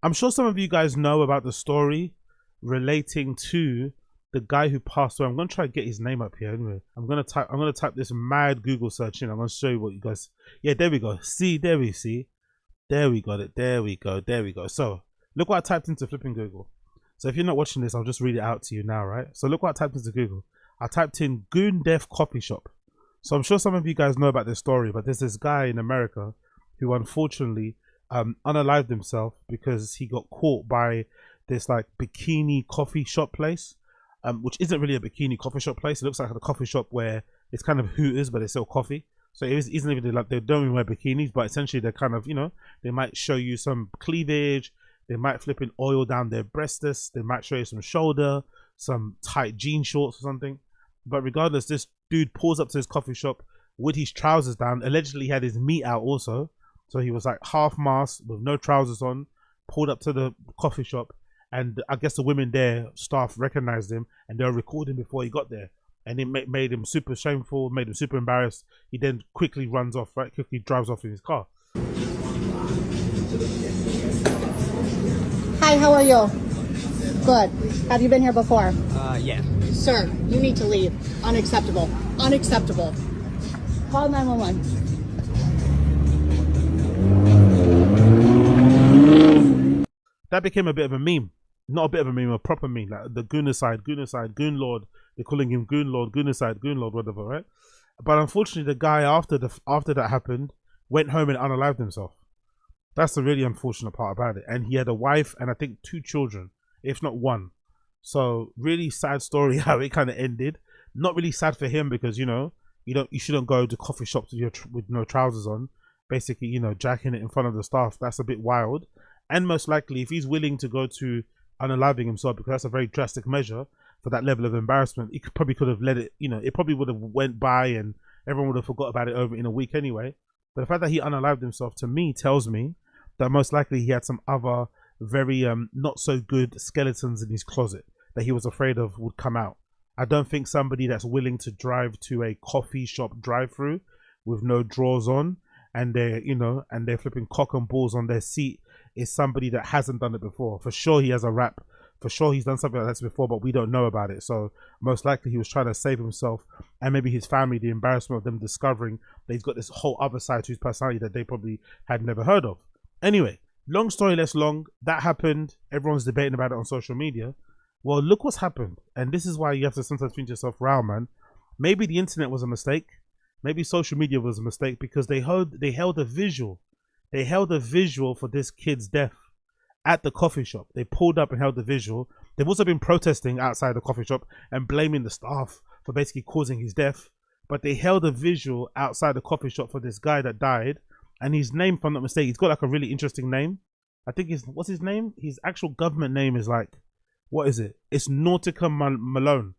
I'm sure some of you guys know about the story relating to the guy who passed away. I'm gonna try to get his name up here anyway. I'm gonna type this mad Google search in. I'm gonna show you what you guys. Yeah, there we go. See, there we see. There we got it. There we go. There we go. So look what I typed into flipping Google. So if you're not watching this, I'll just read it out to you now, right? So look what I typed into Google. I typed in Goon Death Coffee Shop. So I'm sure some of you guys know about this story, but there's this guy in America who unfortunately unalived himself because he got caught by this like bikini coffee shop place, which isn't really a bikini coffee shop place. It looks like a coffee shop where it's kind of Hooters, but they sell coffee. So it isn't even like, they don't even wear bikinis, but essentially they're kind of, you know, they might show you some cleavage, they might flip in oil down their breasts, they might show you some shoulder, some tight jean shorts or something. But regardless, this dude pulls up to his coffee shop with his trousers down. Allegedly he had his meat out also. So he was like half masked with no trousers on, pulled up to the coffee shop, and I guess the women there, staff, recognized him and they were recording before he got there. And it made him super shameful, made him super embarrassed. He then quickly runs off, right? Quickly drives off in his car. Hi, how are you? Good. Have you been here before? Yeah. Sir, you need to leave. Unacceptable. Unacceptable. Call 911. That became a bit of a meme. Not a bit of a meme, a proper meme. Like the Goonerside, Goonlord. They're calling him Goonlord, Goonlord, whatever, right? But unfortunately, the guy after that happened went home and unalived himself. That's the really unfortunate part about it. And he had a wife and I think 2 children, if not 1. So really sad story how it kind of ended. Not really sad for him because, you know, you shouldn't go to coffee shops with no trousers on. Basically, you know, jacking it in front of the staff. That's a bit wild. And most likely, if he's willing to go to unaliving himself, because that's a very drastic measure for that level of embarrassment, he probably could have let it, you know, it probably would have went by and everyone would have forgot about it over in a week anyway. But the fact that he unalived himself, to me, tells me that most likely he had some other very not so good skeletons in his closet that he was afraid of would come out. I don't think somebody that's willing to drive to a coffee shop drive-through with no drawers on and they're, you know, and they're flipping cock and balls on their seat is somebody that hasn't done it before. For sure he has a rap. For sure he's done something like that before, but we don't know about it. So most likely he was trying to save himself and maybe his family, the embarrassment of them discovering that he's got this whole other side to his personality that they probably had never heard of. Anyway, long story less long, that happened. Everyone's debating about it on social media. Well, look what's happened. And this is why you have to sometimes think to yourself, wow, man, maybe the internet was a mistake. Maybe social media was a mistake because they held a visual. They held a visual for this kid's death at the coffee shop. They pulled up and held the visual. They've also been protesting outside the coffee shop and blaming the staff for basically causing his death. But they held a visual outside the coffee shop for this guy that died. And his name, if I'm not mistaken, he's got like a really interesting name. I think what's his name? His actual government name is like, what is it? It's Nautica Malone.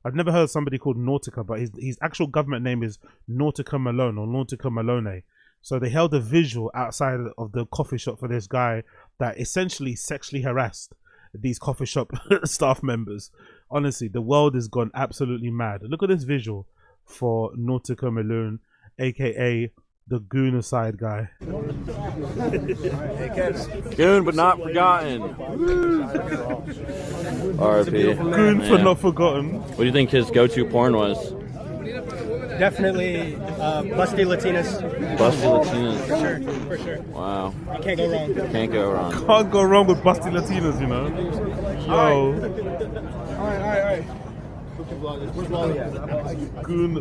I've never heard of somebody called Nautica, but his actual government name is Nautica Malone or Nautica Malone. So they held a visual outside of the coffee shop for this guy that essentially sexually harassed these coffee shop staff members. Honestly, the world has gone absolutely mad. Look at this visual for Nautica Malone, aka the Goonerside guy. Goon, but not forgotten. RIP. Goon for not forgotten. What do you think his go-to porn was? Definitely busty Latinas. Busty Latinas. For sure. Wow. You can't go wrong. Can't go wrong. Can't go wrong with busty Latinas, you know. Yo. All right. Where's Wally at? Goon.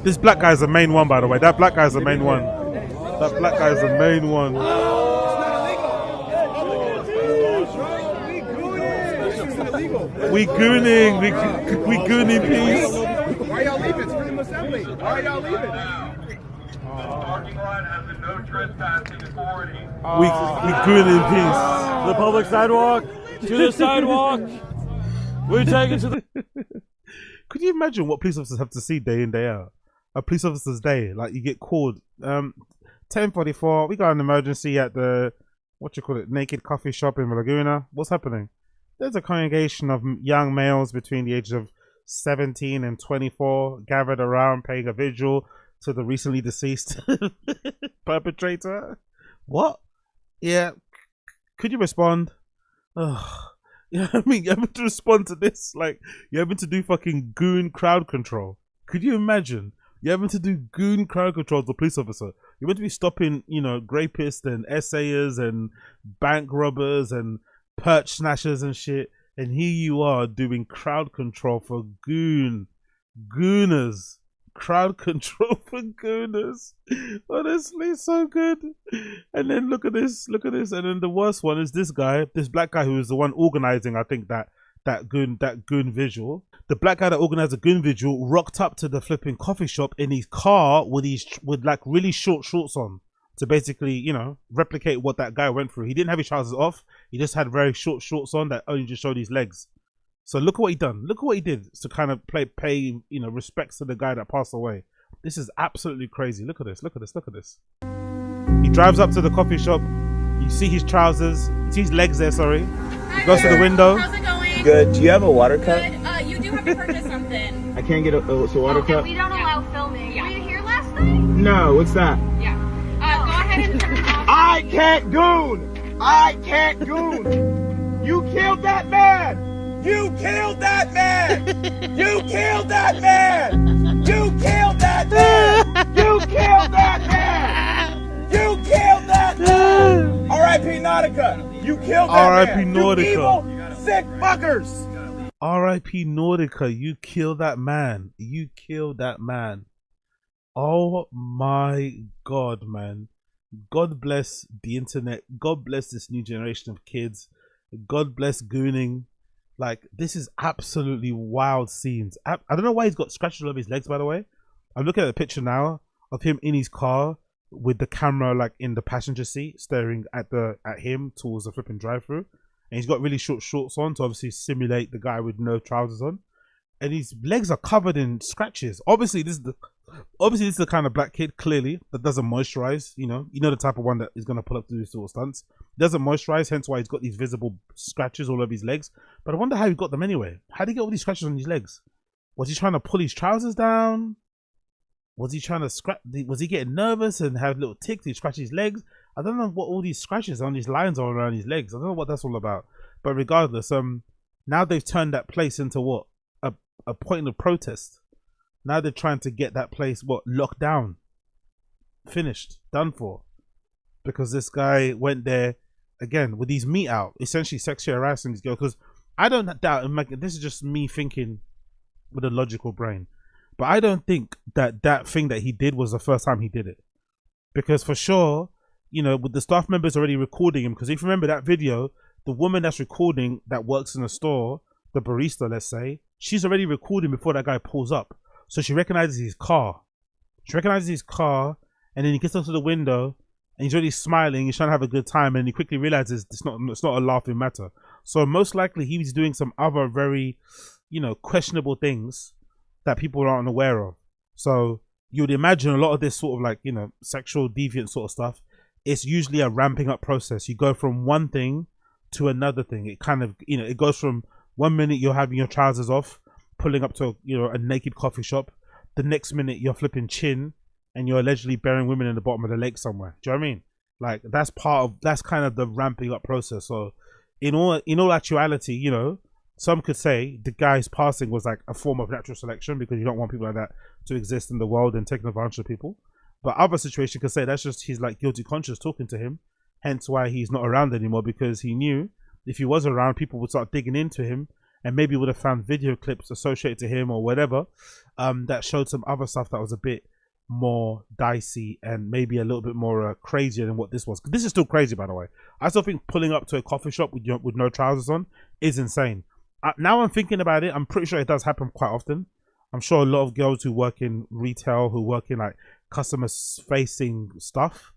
This black guy's the main one, by the way. That black guy's the main one. That black guy's the main one. We gooning. We gooning peace. Why y'all leaving? It's freedom assembly. Why y'all leaving? Parking lot has a no trespassing authority. We gooning peace. The public sidewalk. To the sidewalk. We take it to the. Could you imagine what police officers have to see day in, day out? A police officer's day. Like you get called 10:44. We got an emergency at the Naked Coffee Shop in Laguna. What's happening? There's a congregation of young males between the ages of 17 and 24 gathered around paying a vigil to the recently deceased perpetrator. What? Yeah. Could you respond? Ugh. Yeah, I mean, you're having to respond to this. Like, you're having to do fucking goon crowd control. Could you imagine? You're having to do goon crowd control as a police officer. You're meant to be stopping, you know, rapists and essayers and bank robbers and perch snatchers and shit. And here you are doing crowd control for gooners. Crowd control for gooners. Honestly, so good. And then look at this. And then the worst one is this guy, this black guy who was the one organizing, I think, that goon vigil. The black guy that organized the goon vigil rocked up to the flipping coffee shop in his car with like really short shorts on to basically, you know, replicate what that guy went through. He didn't have his trousers off. He just had very short shorts on that only just showed his legs. So look at what he done. Look at what he did to kind of pay, you know, respects to the guy that passed away. This is absolutely crazy. Look at this. Look at this. Look at this. He drives up to the coffee shop. You see his trousers. You see his legs there. Sorry. He goes to the window. How's it going? Good. Do you have a water cup? Good. You do have to purchase something. I can't get a water Okay, cup. we don't allow filming. Were you here last night? No. What's that? Yeah. Go ahead and turn it off. I can't goon. I can't goon. You killed that man. You killed that man. You killed that man. You killed that man. You killed that man. You killed that man. R.I.P. Nautica. You killed that R.I.P. man. Nautica. You evil, sick fuckers. R.I.P. Nautica. You killed that man. You killed that man. Oh my God, man. God bless the internet. God bless this new generation of kids. God bless gooning. Like, this is absolutely wild scenes. I don't know why he's got scratches all over his legs, by the way. I'm looking at a picture now of him in his car with the camera like in the passenger seat, staring at him towards the flipping drive-through. And he's got really short shorts on to obviously simulate the guy with no trousers on. And his legs are covered in scratches. Obviously, this is the kind of black kid, clearly, that doesn't moisturize. You know the type of one that is going to pull up to do sort of stunts. Doesn't moisturize, hence why he's got these visible scratches all over his legs. But I wonder how he got them anyway. How did he get all these scratches on his legs? Was he trying to pull his trousers down? Was he trying to scratch? Was he getting nervous and have little ticks? Did he scratch his legs? I don't know what all these scratches on these lines are around his legs. I don't know what that's all about. But regardless, now they've turned that place into what? A point of protest. Now they're trying to get that place locked down, finished, done for, because this guy went there again with his meat out, essentially sexually harassing these girls. Because I don't doubt, and this is just me thinking with a logical brain, but I don't think that thing that he did was the first time he did it, because for sure, you know, with the staff members already recording him. Because if you remember that video, the woman that's recording that works in the store, the barista, let's say, she's already recording before that guy pulls up. So she recognizes his car. And then he gets up to the window and he's already smiling. He's trying to have a good time, and he quickly realizes it's not a laughing matter. So most likely he was doing some other very, you know, questionable things that people aren't aware of. So you would imagine a lot of this sort of like, you know, sexual deviant sort of stuff, it's usually a ramping up process. You go from one thing to another thing. It kind of, you know, it goes from 1 minute you're having your trousers off, pulling up to, you know, a naked coffee shop. The next minute you're flipping chin and you're allegedly burying women in the bottom of the lake somewhere. Do you know what I mean? Like, that's kind of the ramping up process. So in all actuality, you know, some could say the guy's passing was like a form of natural selection, because you don't want people like that to exist in the world and taking advantage of people. But other situation could say that's just his like guilty conscience talking to him, hence why he's not around anymore, because he knew if he was around, people would start digging into him and maybe would have found video clips associated to him or whatever, that showed some other stuff that was a bit more dicey and maybe a little bit more crazier than what this was. This is still crazy, by the way. I still think pulling up to a coffee shop with no trousers on is insane. Now I'm thinking about it, I'm pretty sure it does happen quite often. I'm sure a lot of girls who work in retail, who work in like customer facing stuff,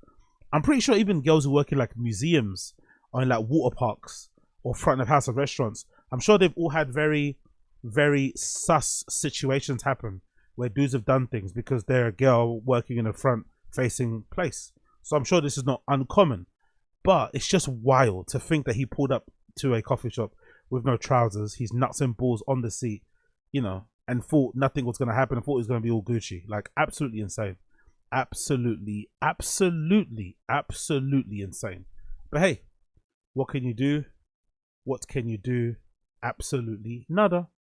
I'm pretty sure even girls who work in like museums or in like water parks or front of house of restaurants, I'm sure they've all had very, very sus situations happen where dudes have done things because they're a girl working in a front facing place. So I'm sure this is not uncommon, but it's just wild to think that he pulled up to a coffee shop with no trousers, his nuts and balls on the seat, you know, and thought nothing was going to happen and thought it was going to be all Gucci. Like, absolutely insane. absolutely, absolutely, absolutely insane. But hey, what can you do? What can you do? Absolutely nada.